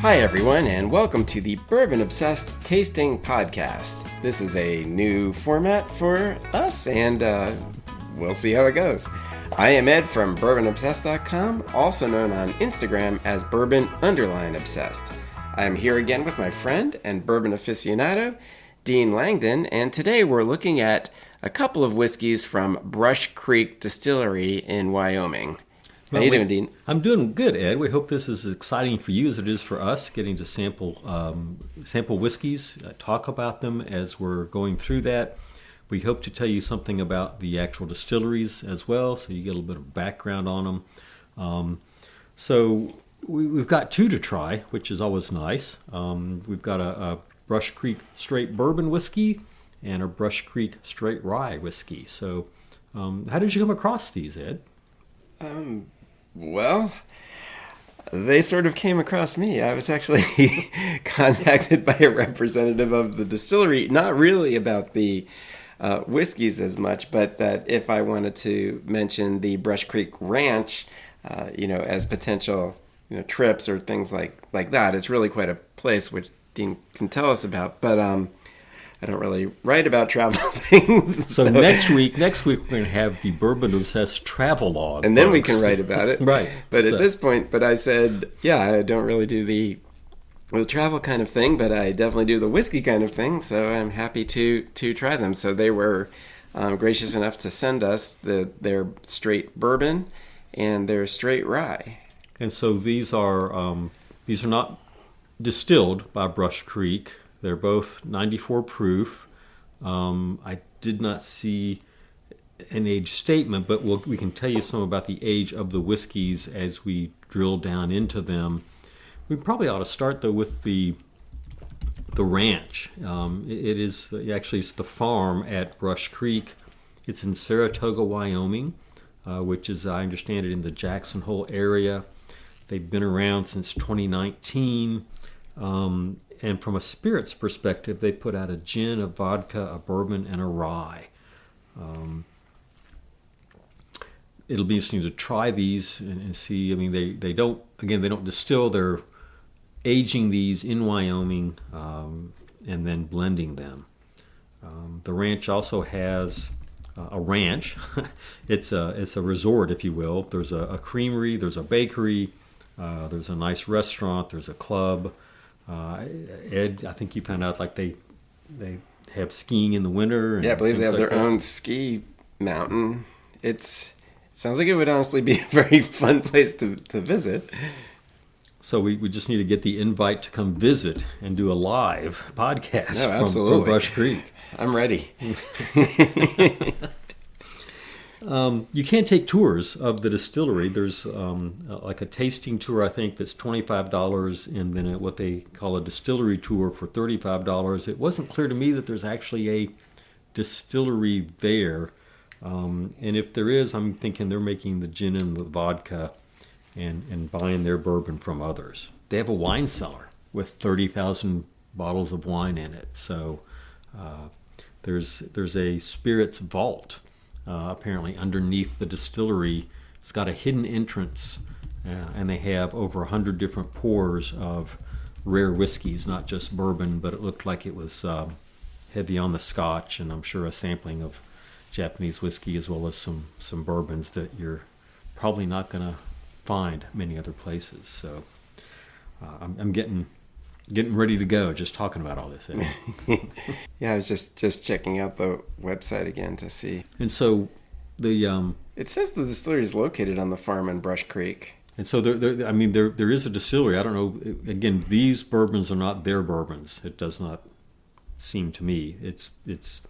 Hi everyone, and welcome to the Bourbon Obsessed Tasting Podcast. This is a new format for us, and we'll see how it goes. I am Ed from bourbonobsessed.com, also known on Instagram as bourbon_obsessed. I am here again with my friend and bourbon aficionado, Dean Langdon, and today we're looking at a couple of whiskeys from Brush Creek Distillery in Wyoming. How you doing, Dean? I'm doing good, Ed. We hope this is as exciting for you as it is for us, getting to sample whiskeys, talk about them as we're going through that. We hope to tell you something about the actual distilleries as well, so you get a little bit of background on them. So we've got two to try, which is always nice. We've got a Brush Creek Straight Bourbon whiskey and a Brush Creek Straight Rye whiskey. So how did you come across these, Ed? Well, they sort of came across me. I was actually contacted by a representative of the distillery, not really about the whiskeys as much, but that if I wanted to mention the Brush Creek Ranch, as potential, trips or things like that. It's really quite a place, which Dean can tell us about, but I don't really write about travel things. So next week we're going to have the Bourbon Obsessed travel log. And then we can write about it. Right. But at this point, I said, I don't really do the travel kind of thing, but I definitely do the whiskey kind of thing, so I'm happy to try them. So they were gracious enough to send us their straight bourbon and their straight rye. And so these are not distilled by Brush Creek. They're both 94 proof. I did not see an age statement, but we can tell you some about the age of the whiskeys as we drill down into them. We probably ought to start, though, with the ranch. It's the farm at Brush Creek. It's in Saratoga, Wyoming, which is, I understand it, in the Jackson Hole area. They've been around since 2019. And from a spirits perspective, they put out a gin, a vodka, a bourbon, and a rye. It'll be interesting to try these and see. I mean, they don't distill. They're aging these in Wyoming and then blending them. The ranch also has a ranch. It's a resort, if you will. There's a creamery. There's a bakery. There's a nice restaurant. There's a club. Ed, I think you found out like they have skiing in the winter. Yeah, I believe they have their own ski mountain. It sounds like it would honestly be a very fun place to visit. So we just need to get the invite to come visit and do a live podcast from Brush Creek. I'm ready. You can take tours of the distillery. There's like a tasting tour, I think, that's $25, and then what they call a distillery tour for $35. It wasn't clear to me that there's actually a distillery there. And if there is, I'm thinking they're making the gin and the vodka and buying their bourbon from others. They have a wine cellar with 30,000 bottles of wine in it. So there's a spirits vault. Apparently underneath the distillery. It's got a hidden entrance, and they have over 100 different pours of rare whiskeys, not just bourbon, but it looked like it was heavy on the Scotch, and I'm sure a sampling of Japanese whiskey as well as some bourbons that you're probably not going to find many other places. So I'm getting ready to go just talking about all this. Yeah, I was just checking out the website again to see. And so it says the distillery is located on the farm in Brush Creek. And so there is a distillery. I don't know. Again, these bourbons are not their bourbons. It does not seem to me. It's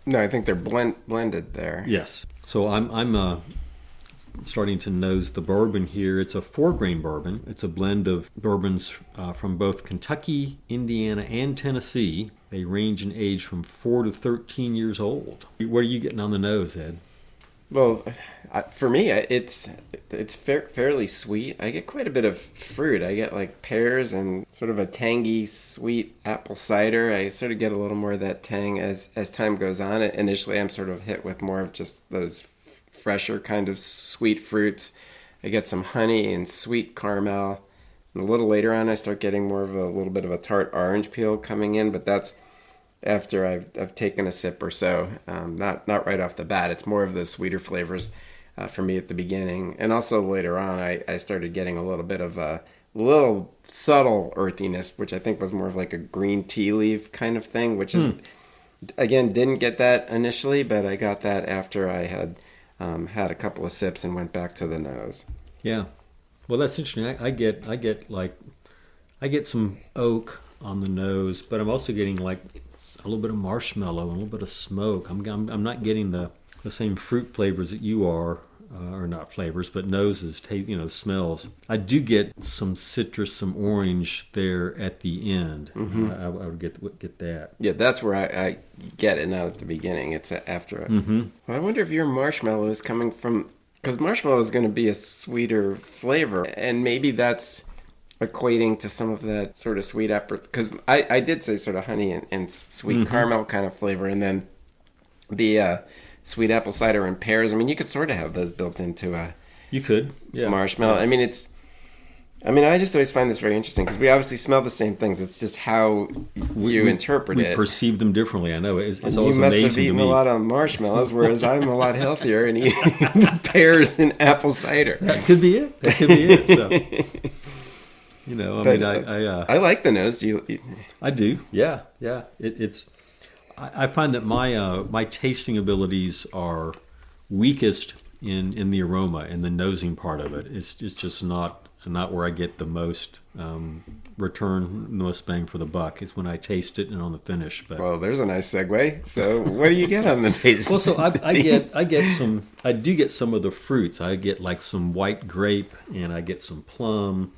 No, I think they're blended there. Yes. So I'm starting to nose the bourbon here. It's a 4-grain bourbon. It's a blend of bourbons from both Kentucky, Indiana, and Tennessee. They range in age from 4 to 13 years old. What are you getting on the nose, Ed? Well, for me, it's fairly sweet. I get quite a bit of fruit. I get like pears and sort of a tangy, sweet apple cider. I sort of get a little more of that tang as time goes on. Initially, I'm sort of hit with more of just those fresher kind of sweet fruits. I get some honey and sweet caramel, A little later on, I start getting more of a little bit of a tart orange peel coming in, but that's after I've taken a sip or so. Not right off the bat. It's more of those sweeter flavors for me at the beginning. And also later on, I started getting a little bit of a little subtle earthiness, which I think was more of like a green tea leaf kind of thing, which is, again, didn't get that initially, but I got that after I had had a couple of sips and went back to the nose. Yeah. Well, that's interesting. I get some oak on the nose, but I'm also getting like a little bit of marshmallow, a little bit of smoke. I'm not getting the same fruit flavors that you are, or not flavors, but noses, smells. I do get some citrus, some orange there at the end. Mm-hmm. I would get that. Yeah, that's where I get it, not at the beginning. It's after it. Mm-hmm. Well, I wonder if your marshmallow is coming from, because marshmallow is going to be a sweeter flavor, and maybe that's equating to some of that sort of sweet because I did say sort of honey and sweet caramel kind of flavor, and then the sweet apple cider and pears. I mean, you could sort of have those built into a marshmallow. I mean, I just always find this very interesting because we obviously smell the same things. It's just how you interpret it. We perceive them differently. I know. It's always amazing. You must amazing have eaten a lot of marshmallows, whereas I'm a lot healthier and eat pears and apple cider. That could be it. So. I like the nose. I do. Yeah. I find that my tasting abilities are weakest in the aroma and the nosing part of it. It's just not where I get the most return, the most bang for the buck. It's when I taste it and on the finish. But well, there's a nice segue. So what do you get on the taste? Well, so I do get some of the fruits. I get like some white grape and I get some plum.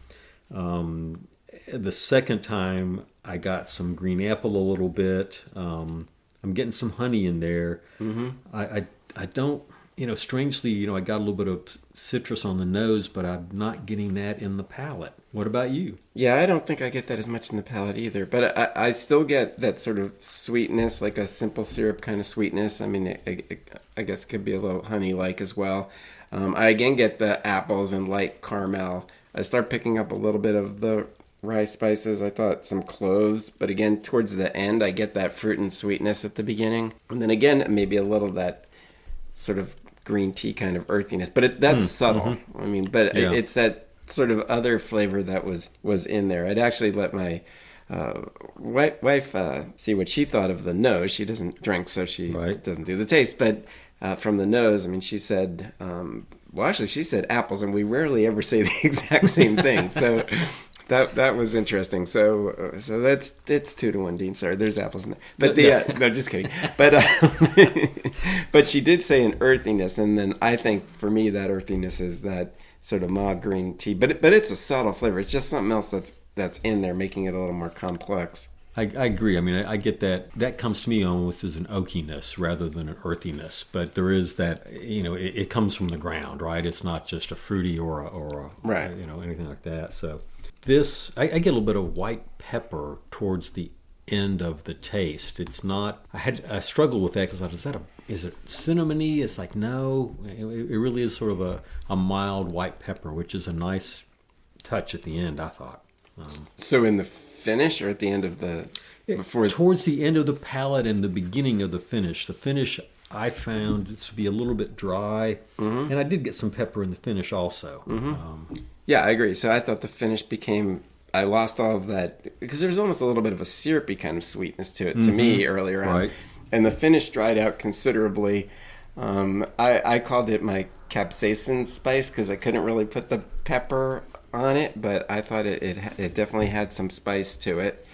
The second time I got some green apple a little bit. I'm getting some honey in there. Mm-hmm. I don't, strangely, I got a little bit of citrus on the nose, but I'm not getting that in the palate. What about you? Yeah, I don't think I get that as much in the palate either, but I still get that sort of sweetness, like a simple syrup kind of sweetness. I mean, I guess it could be a little honey-like as well. I again get the apples and light caramel. I start picking up a little bit of the rye spices. I thought some cloves, but again, towards the end, I get that fruit and sweetness at the beginning. And then again, maybe a little that sort of green tea kind of earthiness, but that's subtle. Mm-hmm. I mean, but it's that sort of other flavor that was in there. I'd actually let my wife see what she thought of the nose. She doesn't drink, so she doesn't do the taste, but from the nose, I mean, she said... Well, actually, she said apples, and we rarely ever say the exact same thing. So that was interesting. So it's 2-1, Dean. Sorry, there's apples in there. But no, just kidding. But she did say an earthiness, and then I think for me that earthiness is that sort of mild green tea. But it's a subtle flavor. It's just something else that's in there, making it a little more complex. I agree. I mean, I get that. That comes to me almost as an oakiness rather than an earthiness. But there is that, it comes from the ground, right? It's not just a fruity or a right. Anything like that. So this, I get a little bit of white pepper towards the end of the taste. It's not. I struggled with that because I thought, is it cinnamony? It's like no. It really is sort of a mild white pepper, which is a nice touch at the end, I thought. So in the finish or at the end of the towards the end of the palate and the beginning of the finish. The finish I found to be a little bit dry, and I did get some pepper in the finish also. Yeah, I agree. So I thought the finish I lost all of that because there's almost a little bit of a syrupy kind of sweetness to it to me earlier on, right. And the finish dried out considerably. I called it my capsaicin spice because I couldn't really put the pepper on it, but I thought it definitely had some spice to it.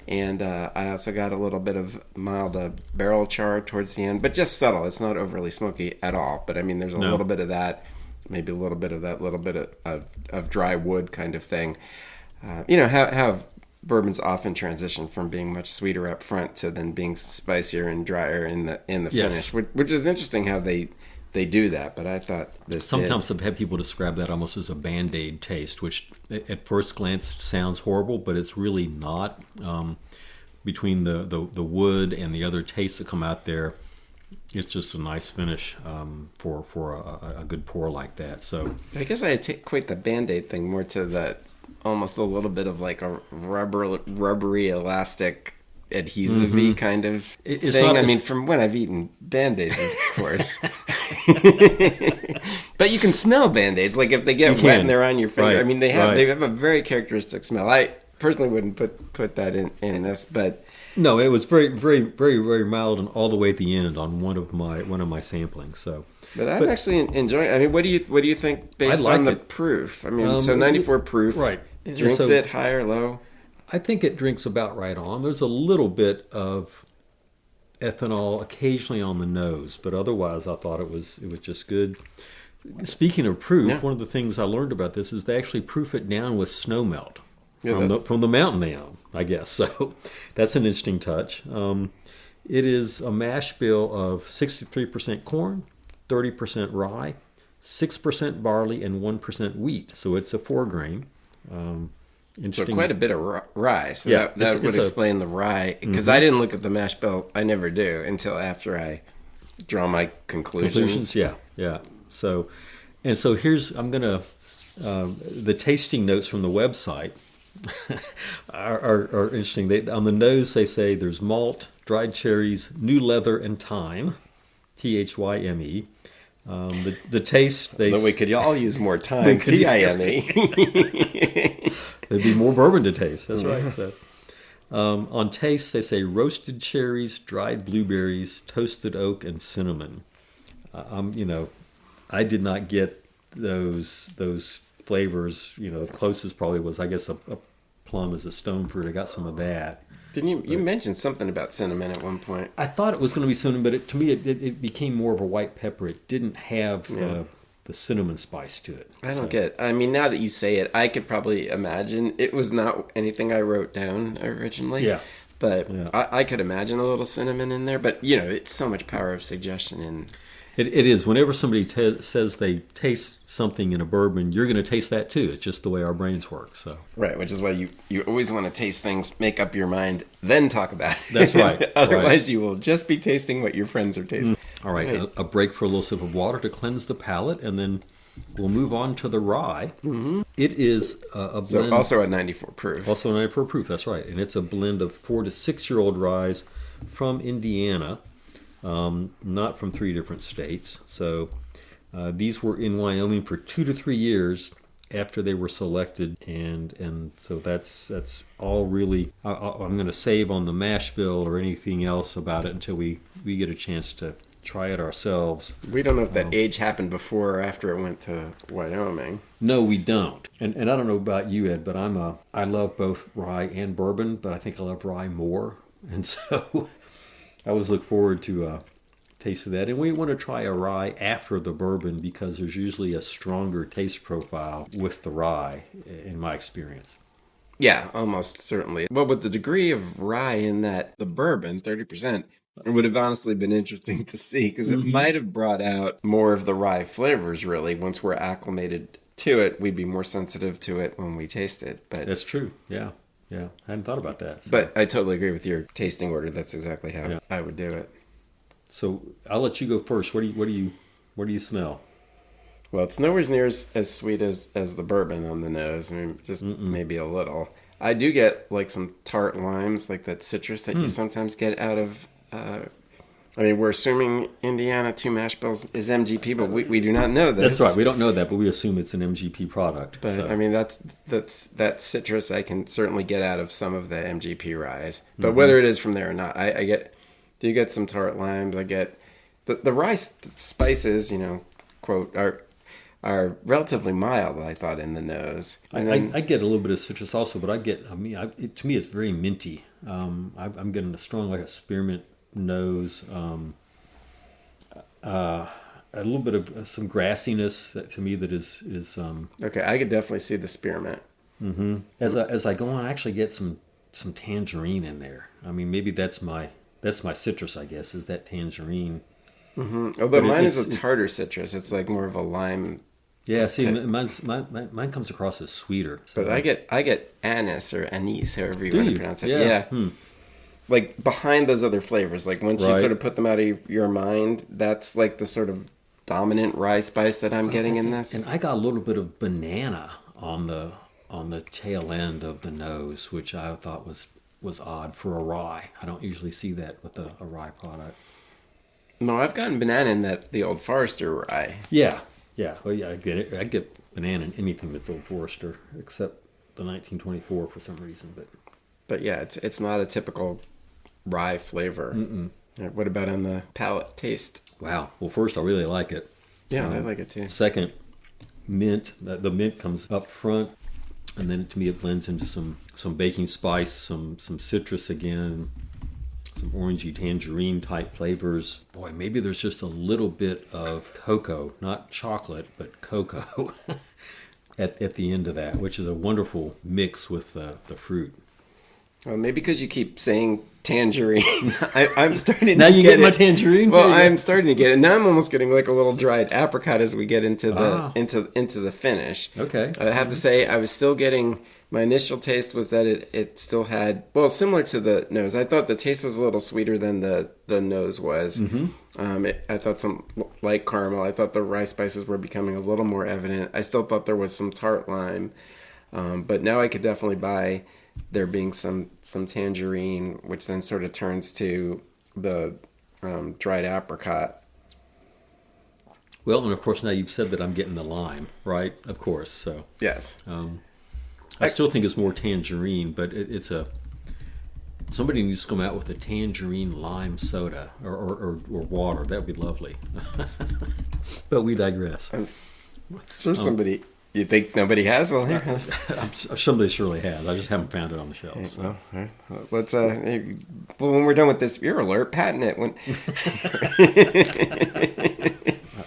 And I also got a little bit of mild barrel char towards the end, but just subtle. It's not overly smoky at all. But I mean, there's a little bit of that, maybe a little bit of that, little bit of dry wood kind of thing. How bourbons often transition from being much sweeter up front to then being spicier and drier in the finish, which is interesting how they do that. But I thought sometimes I've had people describe that almost as a Band-Aid taste, which at first glance sounds horrible, but it's really not. Between the wood and the other tastes that come out there, it's just a nice finish for a good pour like that. So I guess I equate the Band-Aid thing more to almost a little bit of like a rubbery elastic adhesive-y kind of It's thing. not- I it's- mean, from when I've eaten Band-Aids, of course. But you can smell Band-Aids. Like if they get You wet can. and they're on your finger. Right, I mean, they have right. a very characteristic smell. I personally wouldn't put that in this, but No, it was very, very, very, very mild and all the way at the end on one of my samplings. So, I'm actually enjoying. I mean, what do you think based like on the it. proof? I mean, so 94 proof, right. Drinks So- it high or low? I think it drinks about right on. There's a little bit of ethanol occasionally on the nose, but otherwise I thought it was just good. Speaking of proof, Yeah. one of the things I learned about this is they actually proof it down with snow melt Yeah, from the mountain down, I guess. So that's an interesting touch. It is a mash bill of 63% corn, 30% rye, 6% barley, and 1% wheat. So it's a 4-grain. So Interesting. quite a bit of rye. So Yeah, that it's would a- explain the rye. Because I didn't look at the mash bill. I never do until after I draw my conclusions. Yeah, yeah. So here's I'm gonna the tasting notes from the website are interesting. On the nose they say there's malt, dried cherries, new leather, and thyme, THYME. The taste they But we could all use more time. could use- TIME. there'd be more bourbon to taste. That's right. So, on taste they say roasted cherries, dried blueberries, toasted oak, and cinnamon. I did not get those flavors. The closest probably was, I guess, a plum as a stone fruit. I got some of that. Didn't you mentioned something about cinnamon at one point? I thought it was going to be cinnamon, but to me it became more of a white pepper. It didn't have the cinnamon spice to it. I don't get it. I mean, now that you say it, I could probably imagine. It was not anything I wrote down originally. Yeah. But Yeah. I could imagine a little cinnamon in there. But, it's so much power of suggestion. And It is. Whenever somebody says they taste something in a bourbon, you're going to taste that too. It's just the way our brains work. So right, which is why you always want to taste things, make up your mind, then talk about it. That's right. Otherwise, you will just be tasting what your friends are tasting. all right, a break for a little sip of water to cleanse the palate, and then we'll move on to the rye. Mm-hmm. It is a blend. So also at 94 proof. Also 94 proof, that's right. And it's a blend of 4 to 6 year old ryes from Indiana, not from 3 different states. So these were in Wyoming for 2 to 3 years after they were selected, and so that's all really. I'm going to save on the mash bill or anything else about it until we get a chance to try it ourselves. We don't know if that age happened before or after it went to Wyoming. No, we don't. And I don't know about you, Ed, but I love both rye and bourbon, but I think I love rye more. And so I always look forward to tasting that. And we want to try a rye after the bourbon because there's usually a stronger taste profile with the rye, in my experience. Yeah, almost certainly. But with the degree of rye in that, the bourbon, 30%, it would have honestly been interesting to see because it might have brought out more of the rye flavors, really. Once we're acclimated to it, we'd be more sensitive to it when we taste it. But That's true. Yeah. I hadn't thought about that. So. But I totally agree with your tasting order. That's exactly how Yeah. I would do it. So I'll let you go first. What do you smell? Well, it's nowhere near as sweet as the bourbon on the nose. I mean, just maybe a little. I do get like some tart limes, like that citrus that you sometimes get out of. I mean, we're assuming Indiana 2 mash bills is MGP, but we do not know this. That's right. We don't know that, but we assume it's an MGP product. But so. I mean, that citrus I can certainly get out of some of the MGP ryes. But whether it is from there or not, I do get some tart limes. I get the rye spices, quote, are relatively mild, I thought, in the nose. And I get a little bit of citrus also, but to me, it's very minty. I'm getting a strong, like a spearmint nose. A little bit of some grassiness to me that is okay, I could definitely see the spearmint. Mm-hmm. As I go on, I actually get some tangerine in there. I mean, maybe that's my citrus, I guess, is that tangerine. Mm-hmm. Although mine is a tartar citrus. It's like more of a lime. Yeah, see, mine comes across as sweeter. So. But I get anise or anise, however you want to pronounce it. Yeah. Like behind those other flavors, like once you Right. sort of put them out of your mind, that's like the sort of dominant rye spice that I'm getting in this. And I got a little bit of banana on the on the tail end of the nose, which I thought was odd for a rye. I don't usually see that with a rye product. No, I've gotten banana in the Old Forester rye. Yeah. Well, yeah, I get it. I get banana in anything that's Old Forester, except the 1924 for some reason. But yeah, it's not a typical rye flavor. What about on the palate taste? Wow. Well, first, I really like it. Yeah, I like it too. Second, mint. The mint comes up front, and then to me it blends into some baking spice, some citrus again, some orangey tangerine type flavors. Boy, maybe there's just a little bit of cocoa, not chocolate, but cocoa at the end of that, which is a wonderful mix with the fruit. Well, maybe because you keep saying tangerine, I'm starting now to you get my it. tangerine. Well, I'm starting to get it. Now I'm almost getting like a little dried apricot as we get into the into the finish. Okay. I have to say, I was still getting. My initial taste was that it still had, well, similar to the nose. I thought the taste was a little sweeter than the nose was. I thought some light caramel. I thought the rye spices were becoming a little more evident. I still thought there was some tart lime, but now I could definitely buy there being some tangerine, which then sort of turns to the dried apricot. Well, and of course now you've said that I'm getting the lime, right? Of course. So Yes. I still think it's more tangerine, but somebody needs to come out with a tangerine lime soda or water. That would be lovely. But we digress. So somebody, you think nobody has? Well, here. Somebody surely has. I just haven't found it on the shelves. So. Well, all right. Let's. Well, when we're done with this beer alert, patent it. When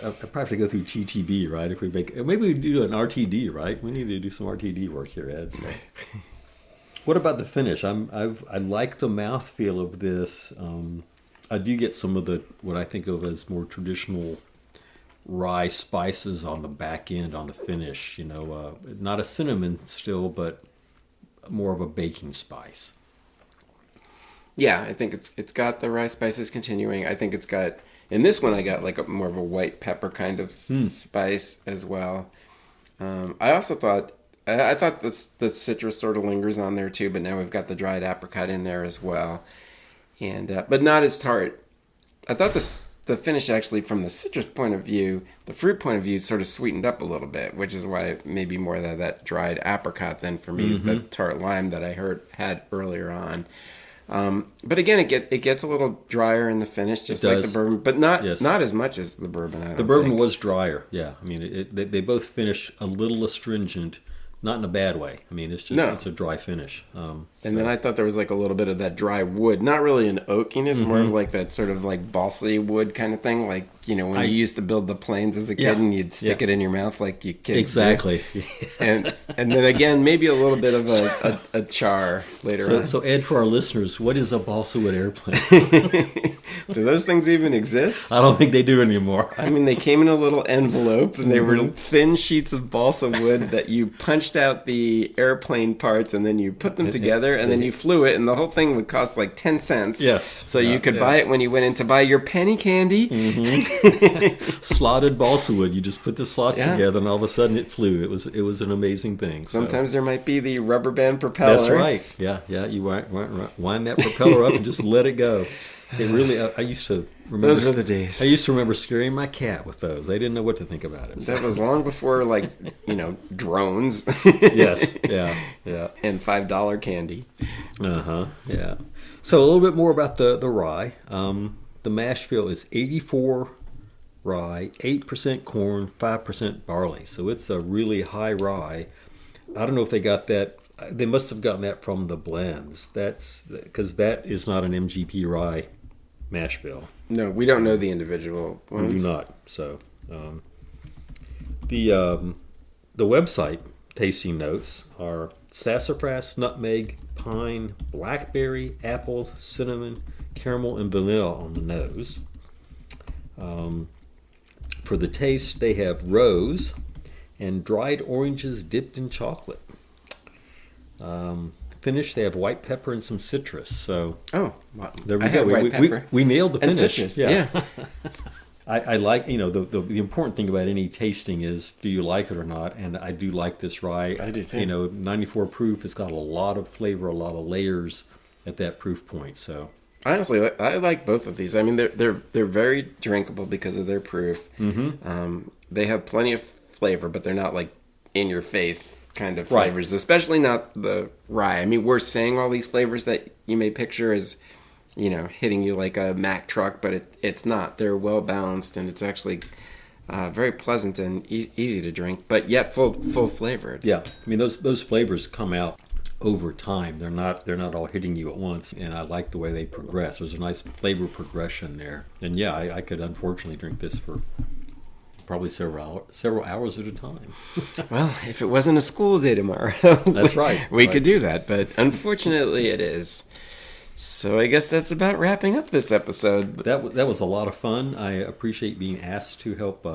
I'll probably have to go through TTB, right? If we maybe we do an RTD, right? We need to do some RTD work here, Ed. So. What about the finish? I like the mouthfeel of this. I do get some of what I think of as more traditional rye spices on the back end, on the finish. Not a cinnamon still, but more of a baking spice. Yeah, I think it's got the rye spices continuing. I think it's got. In this one, I got like more of a white pepper kind of spice as well. I also thought I thought the citrus sort of lingers on there too, but now we've got the dried apricot in there as well, and but not as tart. I thought the finish actually, from the citrus point of view, the fruit point of view, sort of sweetened up a little bit, which is why maybe more that dried apricot than for me the tart lime that I had earlier on. But again, it gets a little drier in the finish, just like the bourbon, but not as much as the bourbon. The bourbon was drier, yeah. I mean, they both finish a little astringent, not in a bad way. I mean, it's just it's a dry finish. And then I thought there was like a little bit of that dry wood, not really an oakiness, more of like that sort of like balsy wood kind of thing, like when you used to build the planes as a kid and you'd stick it in your mouth like you kids exactly. and then again maybe a little bit of a char later on. So Ed, for our listeners, what is a balsa wood airplane? Do those things even exist? I don't think they do anymore. I mean, they came in a little envelope, and they were thin sheets of balsa wood that you punched out the airplane parts, and then you put them together, and then you flew it, and the whole thing would cost like 10 cents. Yes. So you could buy it when you went in to buy your penny candy. Slotted balsa wood. You just put the slots together, and all of a sudden it flew. It was an amazing thing. Sometimes there might be the rubber band propeller. That's right. Yeah. You wind that propeller up and just let it go. It really. I used to remember. Those were the days. I used to remember scaring my cat with those. They didn't know what to think about it. So. That was long before, like, drones. Yes. Yeah. And $5 candy. Yeah. So a little bit more about the rye. The mash bill is 84 rye, 8% corn, 5% barley. So it's a really high rye. I don't know if they got that. They must have gotten that from the blends. That's because that is not an MGP rye mash bill. No, we don't know the individual ones. We do not. So the website tasting notes are sassafras, nutmeg, pine, blackberry, apple, cinnamon, caramel, and vanilla on the nose. For the taste, they have rose and dried oranges dipped in chocolate. Finish, they have white pepper and some citrus. So wow. there we go. We nailed the finish. Citrus. Yeah. I like, the important thing about any tasting is, do you like it or not? And I do like this rye. I do too. 94 proof. It's got a lot of flavor, a lot of layers at that proof point. So Honestly, I like both of these. I mean, they're very drinkable because of their proof. They have plenty of flavor, but they're not like in your face kind of flavors, especially not the rye. I mean, we're saying all these flavors that you may picture as, hitting you like a Mack truck, but it's not. They're well balanced, and it's actually very pleasant and easy to drink, but yet full flavored. yeah, I mean those flavors come out over time. They're not all hitting you at once, and I like the way they progress. There's a nice flavor progression there, and yeah, I could unfortunately drink this for probably several hours at a time. Well, if it wasn't a school day tomorrow, That's right. we could do that, but unfortunately it is. So I guess that's about wrapping up this episode. That was a lot of fun. I appreciate being asked to help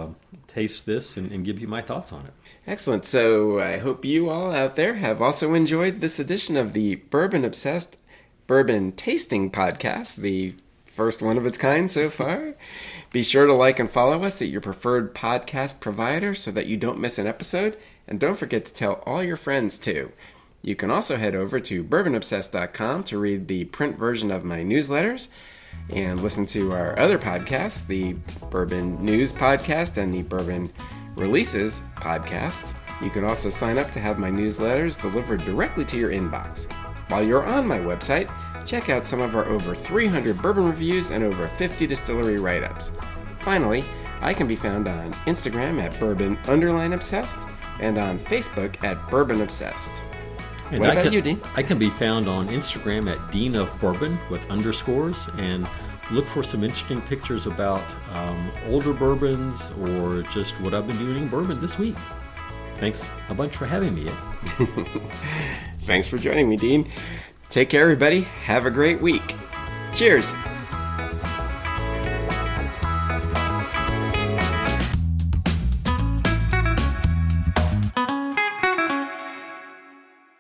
taste this and give you my thoughts on it. Excellent. So I hope you all out there have also enjoyed this edition of the Bourbon Obsessed Bourbon Tasting Podcast, the first one of its kind so far. Be sure to like and follow us at your preferred podcast provider so that you don't miss an episode. And don't forget to tell all your friends too. You can also head over to bourbonobsessed.com to read the print version of my newsletters and listen to our other podcasts, the Bourbon News Podcast and the Bourbon Releases Podcasts. You can also sign up to have my newsletters delivered directly to your inbox. While you're on my website, check out some of our over 300 bourbon reviews and over 50 distillery write-ups. Finally, I can be found on Instagram at bourbon_obsessed and on Facebook at Bourbon Obsessed. And What about you, Dean? I can be found on Instagram at Dean of Bourbon with underscores, and look for some interesting pictures about older bourbons or just what I've been doing in bourbon this week. Thanks a bunch for having me. Thanks for joining me, Dean. Take care, everybody. Have a great week. Cheers.